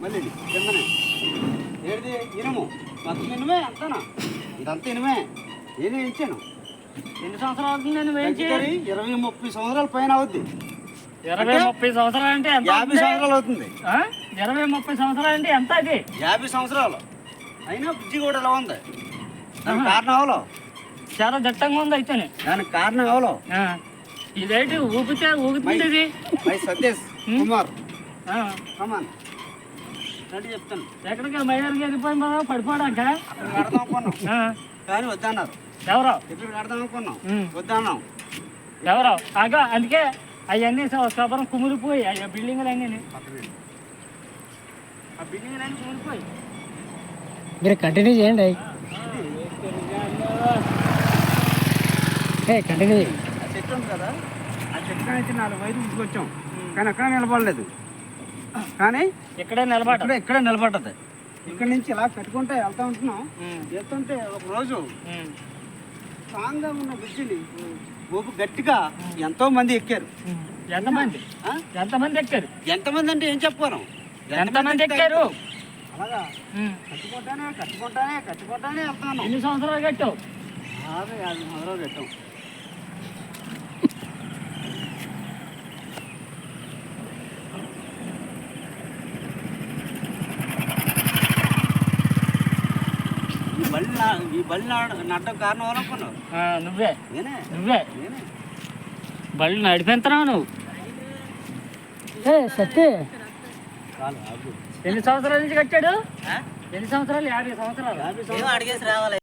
మళ్ళీ కిందనే ఏది ఇనుము మొత్తం ఇనుమే అంతానా ఇదంతా ఇనుమే నేనే ఇచ్చాను. ఎన్ని సంవత్సరాలు అవుతుంది నువ్వు వేయించి? 20-30 సంవత్సరాల పైన అవుద్ది. 20-30 సంవత్సరాలు అంటే ఎంత? 50 సంవత్సరాలు అవుతుంది. 20-30 సంవత్సరాలు అంటే ఎంత? అది 50 సంవత్సరాలు అయినా బుజ్జి కూడా ఎలా ఉంది. దానికి కారణం ఎవలో? చాలా దట్టంగా ఉంది అయితేనే. దానికి కారణం ఎవలో? ఇదేంటి ఊపితే ఊగుతుంది ఇది? సతీష్ కుమార్ కమాన్ రెడీ చెప్తాను. ఎక్కడికి మైదానికి వెళ్ళిపోయి మనం పడిపోవడాక అక్కడ కడదాం అనుకున్నాం కానీ వద్దన్నారు. ఎవరో ఇక్కడ కడదాం అనుకున్నాం వద్దన్నాం. ఎవరో ఆగా అందుకే అవన్నీ శుభ్రం కుమిలిపోయి ఆ బిల్డింగ్లు అన్నీ కుమిలిపోయి. మీరు కంటిన్యూ చేయండి. కంటిన్యూ చేయండి. ఆ చెట్టు ఉంది కదా, ఆ చెట్టు నుంచి 4 వైర్లు తీసుకొచ్చాం కానీ అక్కడ నిలబడలేదు. కానీ ఇక్కడే నిలబడ్డది. ఇక్కడ నుంచి ఇలా కట్టుకుంటే వెళ్తా ఉంటున్నాం. వెళ్తుంటే ఒక రోజు స్ట్రాంగ్గా ఉన్న బ్రిడ్జిని ఊపు గట్టిగా ఎంతో మంది ఎక్కారు. ఎంతమంది ఎక్కారు? ఎంతమంది అంటే ఏం చెప్పాను, ఎంతమంది ఎక్కారు? అలాగా కట్టుకుంటానే వెళ్తాను. ఎన్ని సంవత్సరాలు కట్టావు? 50 సంవత్సరాలు కట్టాం. ఈ బళ్ళు నడ్డం కారణం అనుకున్నావు నువ్వే. నేనే బళ్ళు నడిపెంతున్నావు నువ్వు. సత్తే ఎన్ని సంవత్సరాల నుంచి కట్టాడు? ఎన్ని సంవత్సరాలు? 50 సంవత్సరాలు. అడిగేసి రావాలి.